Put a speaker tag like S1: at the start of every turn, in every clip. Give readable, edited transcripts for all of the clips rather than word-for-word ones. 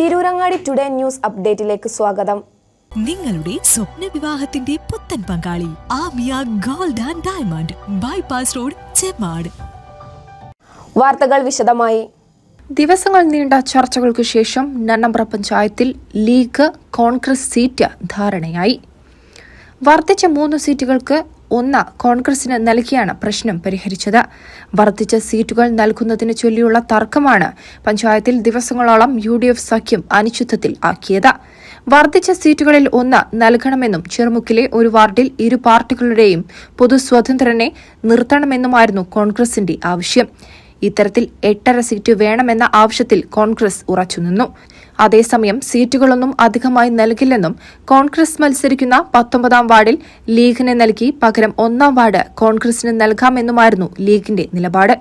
S1: Tirurangadi today news അപ്ഡേറ്റിലേക്ക് സ്വാഗതം.
S2: നിങ്ങളുടെ സ്വപ്ന വിവാഹത്തിന്റെ പുത്തൻ പങ്കാളി Amiya gold and diamond bypass road Chemmad.
S1: വാർത്തകൾ വിശദമായി.
S3: ദിവസങ്ങൾ നീണ്ട ചർച്ചകൾക്കു ശേഷം നന്നമ്പ്ര പഞ്ചായത്തിൽ ലീഗ് കോൺഗ്രസ് സീറ്റ് ധാരണയായി. വർദ്ധിച്ച 3 സീറ്റുകൾക്ക് 1 കോൺഗ്രസിന് നൽകിയാണ് പ്രശ്നം പരിഹരിച്ചത്. വർദ്ധിച്ച സീറ്റുകൾ നൽകുന്നതിന് ചൊല്ലിയുള്ള തർക്കമാണ് പഞ്ചായത്തിൽ ദിവസങ്ങളോളം UDF സഖ്യം അനിശ്ചിതത്വത്തിൽ ആക്കിയത്. വർദ്ധിച്ച സീറ്റുകളിൽ 1 നൽകണമെന്നും ചെറുമുക്കിലെ ഒരു വാർഡിൽ ഇരു പാർട്ടികളുടെയും പൊതു സ്വതന്ത്രനെ നിർത്തണമെന്നുമായിരുന്നു കോൺഗ്രസിന്റെ ആവശ്യം. ഇത്തരത്തിൽ 8.5 സീറ്റ് വേണമെന്ന ആവശ്യത്തിൽ കോൺഗ്രസ് ഉറച്ചുനിന്നു. അതേസമയം സീറ്റുകളൊന്നും അധികമായി നൽകില്ലെന്നും കോൺഗ്രസ് മത്സരിക്കുന്ന 19-ാം വാർഡിൽ ലീഗിന് നൽകി പകരം 1-ാം വാർഡ് കോൺഗ്രസിന് നൽകാമെന്നുമായിരുന്നു ലീഗിന്റെ നിലപാട്.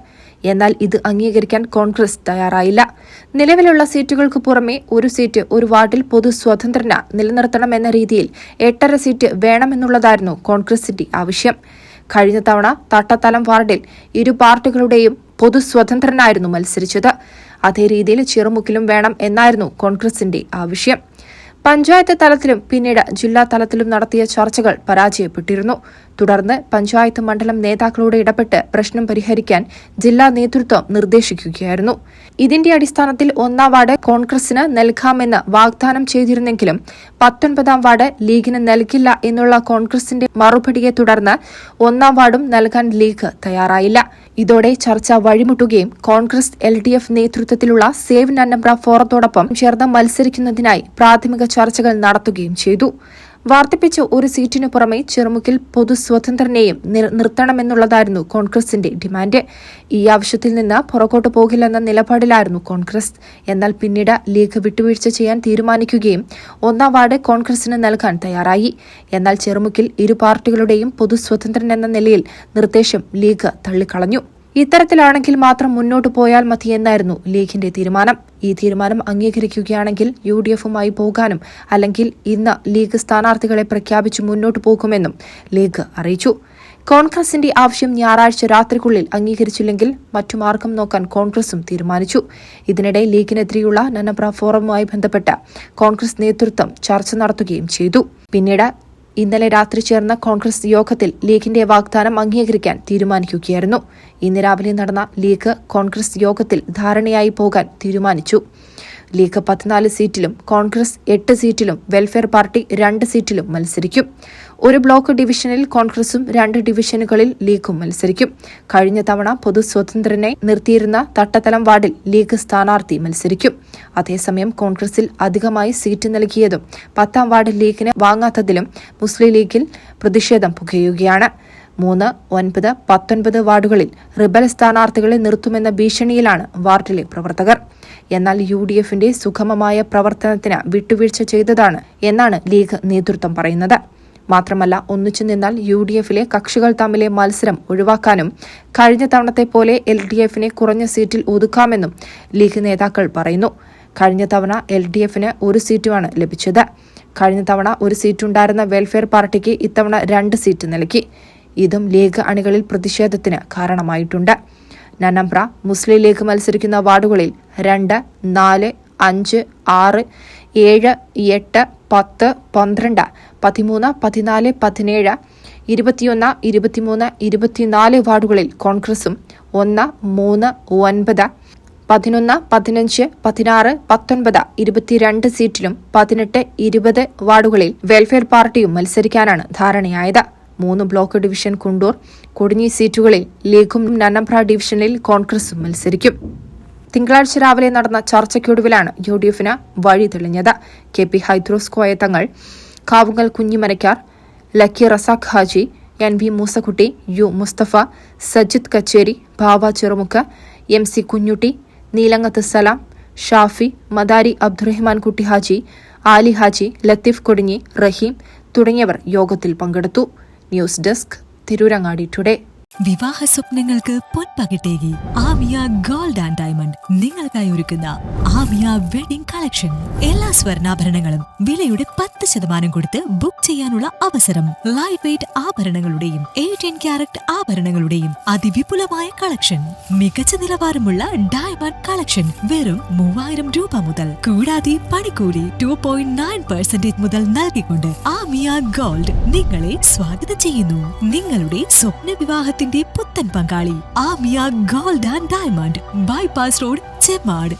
S3: എന്നാൽ ഇത് അംഗീകരിക്കാൻ കോൺഗ്രസ് തയ്യാറായില്ല. നിലവിലുള്ള സീറ്റുകൾക്ക് പുറമെ ഒരു സീറ്റ് ഒരു വാർഡിൽ പൊതു സ്വതന്ത്രന് നിലനിർത്തണമെന്ന രീതിയിൽ 8.5 സീറ്റ് വേണമെന്നുള്ളതായിരുന്നു കോൺഗ്രസിന്റെ ആവശ്യം. കഴിഞ്ഞ തവണ തട്ടത്തലം വാർഡിൽ ഇരു പാർട്ടികളുടെയും പൊതു സ്വതന്ത്രനായിരുന്നു മത്സരിച്ചത്. അതേ രീതിയിൽ ചെറുമുക്കിലും വേണം എന്നായിരുന്നു കോൺഗ്രസിന്റെ ആവശ്യം. പഞ്ചായത്ത് തലത്തിലും പിന്നീട് ജില്ലാ തലത്തിലും നടത്തിയ ചർച്ചകൾ പരാജയപ്പെട്ടിരുന്നു. തുടർന്ന് പഞ്ചായത്ത് മണ്ഡലം നേതാക്കളോട് ഇടപെട്ട് പ്രശ്നം പരിഹരിക്കാൻ ജില്ലാ നേതൃത്വം നിർദ്ദേശിക്കുകയായിരുന്നു. ഇതിന്റെ അടിസ്ഥാനത്തിൽ 1-ാം വാർഡ് കോൺഗ്രസിന് നൽകാമെന്ന് വാഗ്ദാനം ചെയ്തിരുന്നെങ്കിലും 19-ാം വാർഡ് ലീഗിന് നൽകില്ല എന്നുള്ള കോൺഗ്രസിന്റെ മറുപടിയെ തുടർന്ന് 1-ാം വാർഡും നൽകാൻ ലീഗ് തയ്യാറായില്ല. ഇതോടെ ചർച്ച വഴിമുട്ടുകയും കോൺഗ്രസ് LDF നേതൃത്വത്തിലുള്ള സേവ് നന്നമ്പ്ര ഫോറത്തോടൊപ്പം ചേർന്ന് മത്സരിക്കുന്നതിനായി പ്രാഥമിക ചർച്ചകൾ നടത്തുകയും ചെയ്തു. വർദ്ധിപ്പിച്ച ഒരു സീറ്റിനു പുറമെ ചെറുമുക്കിൽ പൊതു സ്വതന്ത്രനെയും നിർത്തണമെന്നുള്ളതായിരുന്നു കോൺഗ്രസിന്റെ ഡിമാൻഡ്. ഈ ആവശ്യത്തിൽ നിന്ന് പുറകോട്ട് പോകില്ലെന്ന നിലപാടിലായിരുന്നു കോൺഗ്രസ്. എന്നാൽ പിന്നീട് ലീഗ് വിട്ടുവീഴ്ച ചെയ്യാൻ തീരുമാനിക്കുകയും 1-ാം വാർഡ് കോൺഗ്രസിന് നൽകാൻ തയ്യാറായി. എന്നാൽ ചെറുമുക്കിൽ ഇരു പാർട്ടികളുടെയും പൊതു സ്വതന്ത്രൻ എന്ന നിലയിൽ നിർദ്ദേശം ലീഗ് തള്ളിക്കളഞ്ഞു. ഇത്തരത്തിലാണെങ്കിൽ മാത്രം മുന്നോട്ടു പോയാൽ മതിയെന്നായിരുന്നു ലീഗിന്റെ തീരുമാനം. ഈ തീരുമാനം അംഗീകരിക്കുകയാണെങ്കിൽ UDFുമായി പോകാനും അല്ലെങ്കിൽ ഇന്ന് ലീഗ് സ്ഥാനാർത്ഥികളെ പ്രഖ്യാപിച്ച് മുന്നോട്ടു പോകുമെന്നും ലീഗ് അറിയിച്ചു. കോൺഗ്രസിന്റെ ആവശ്യം ഞായറാഴ്ച രാത്രിക്കുള്ളിൽ അംഗീകരിച്ചില്ലെങ്കിൽ മറ്റു മാർഗം നോക്കാൻ കോൺഗ്രസും തീരുമാനിച്ചു. ഇതിനിടെ ലീഗിനെതിരെയുള്ള നന്നമ്പ്ര ഫോറവുമായി ബന്ധപ്പെട്ട് കോൺഗ്രസ് നേതൃത്വം ചർച്ച നടത്തുകയും ചെയ്തു. പിന്നീട് ഇന്നലെ രാത്രി ചേർന്ന കോൺഗ്രസ് യോഗത്തിൽ ലീഗിന്റെ വാഗ്ദാനം അംഗീകരിക്കാൻ തീരുമാനിക്കുകയായിരുന്നു. ഇന്ന് രാവിലെ നടന്ന ലീഗ് കോൺഗ്രസ് യോഗത്തിൽ ധാരണയായി പോകാൻ തീരുമാനിച്ചു. ലീഗ് 14 സീറ്റിലും കോൺഗ്രസ് 8 സീറ്റിലും വെൽഫെയർ പാർട്ടി 2 സീറ്റിലും മത്സരിക്കും. ഒരു ബ്ലോക്ക് ഡിവിഷനിൽ കോൺഗ്രസും 2 ഡിവിഷനുകളിൽ ലീഗും മത്സരിക്കും. കഴിഞ്ഞ തവണ പൊതു സ്വതന്ത്രനെ നിർത്തിയിരുന്ന തട്ടത്തലം വാർഡിൽ ലീഗ് സ്ഥാനാർത്ഥി മത്സരിക്കും. അതേസമയം കോൺഗ്രസിൽ അധികമായി സീറ്റ് നൽകിയതും 10-ാം വാർഡ് ലീഗിന് വാങ്ങാത്തതിലും മുസ്ലിം ലീഗിൽ പ്രതിഷേധം പുകയുകയാണ്. 3, 9, 19 വാർഡുകളിൽ റിബൽ സ്ഥാനാർത്ഥികളെ നിർത്തുമെന്ന ഭീഷണിയിലാണ് വാർഡിലെ പ്രവർത്തകർ. എന്നാൽ UDFിന്റെ സുഗമമായ പ്രവർത്തനത്തിന് വിട്ടുവീഴ്ച ചെയ്തതാണ് എന്നാണ് ലീഗ് നേതൃത്വം പറയുന്നത്. മാത്രമല്ല ഒന്നിച്ചു നിന്നാൽ UDFിലെ കക്ഷികൾ തമ്മിലെ മത്സരം ഒഴിവാക്കാനും കഴിഞ്ഞ തവണത്തെ പോലെ LDFിനെ കുറഞ്ഞ സീറ്റിൽ ഒതുക്കാമെന്നും ലീഗ് നേതാക്കൾ പറയുന്നു. കഴിഞ്ഞ തവണ LDFിന് 1 സീറ്റുമാണ് ലഭിച്ചത്. കഴിഞ്ഞ തവണ 1 സീറ്റുണ്ടായിരുന്ന വെൽഫെയർ പാർട്ടിക്ക് ഇത്തവണ 2 സീറ്റ് നൽകി. ഇതും ലീഗ് അണികളിൽ പ്രതിഷേധത്തിന് കാരണമായിട്ടുണ്ട്. നന്നമ്പ്ര മുസ്ലിം ലീഗ് മത്സരിക്കുന്ന വാർഡുകളിൽ 2, 4, 5, 6, 7, 8, 10, 12, 13, 14, 17, 21, 23, 24 വാർഡുകളിൽ കോൺഗ്രസും 1, 3, 9, 11, 15, 16, 19, 22 സീറ്റിലും 18, 20 വാർഡുകളിൽ വെൽഫെയർ പാർട്ടിയും മത്സരിക്കാനാണ് ധാരണയായത്. 3 ബ്ലോക്ക് ഡിവിഷൻ കുണ്ടൂർ, കൊടിഞ്ഞി സീറ്റുകളിൽ ലീഗും നന്നമ്പ്ര ഡിവിഷനിൽ കോൺഗ്രസും മത്സരിക്കും. തിങ്കളാഴ്ച രാവിലെ നടന്ന ചർച്ചയ്ക്കൊടുവിലാണ് UDFിന് വഴി തെളിഞ്ഞത്. KP Hydros Koya Thangal, Kavungal Kunhimarakkar, Lucky Razak Haji, NV Moosakutty, U Mustafa, Sajid Kacheri, Bhava Cherumukku, MC Kunjutty, നീലങ്ങത്ത് സലാം, ഷാഫി, മദാരി അബ്ദുറഹ്മാൻ കുട്ടി ഹാജി, ആലി ഹാജി, ലത്തീഫ് കൊടിഞ്ഞി, റഹീം തുടങ്ങിയവർ യോഗത്തിൽ പങ്കെടുത്തു. News desk, Tirurangadi today.
S2: വിവാഹ സ്വപ്നങ്ങൾക്ക് പൊൻപകിട്ടേകി ആമിയ ഗോൾഡ് ആൻഡ് ഡയമണ്ട് നിങ്ങൾക്കായി ഒരുക്കുന്ന ആമിയ വെഡിംഗ് കളക്ഷൻ. എല്ലാ സ്വർണ്ണാഭരണങ്ങളും വിലയുടെ 10% കൊടുത്ത് ബുക്ക് ചെയ്യാനുള്ള അവസരം. ലൈറ്റ് വെയ്റ്റ് ആഭരണങ്ങളുടെയും 18 ക്യാരറ്റ് ആഭരണങ്ങളുടെയും അതിവിപുലമായ കളക്ഷൻ. മികച്ച നിലവാരമുള്ള ഡയമണ്ട് കളക്ഷൻ വെറും 3000 രൂപ മുതൽ. കൂടാതെ പണിക്കൂലി 2.9% മുതൽ നൽകിക്കൊണ്ട് ആമിയ ഗോൾഡ് നിങ്ങളെ സ്വാഗതം ചെയ്യുന്നു. നിങ്ങളുടെ സ്വപ്ന വിവാഹത്തിന്റെ പുത്തൻ പങ്കാളി Amiya gold and diamond, bypass road, Chemmad.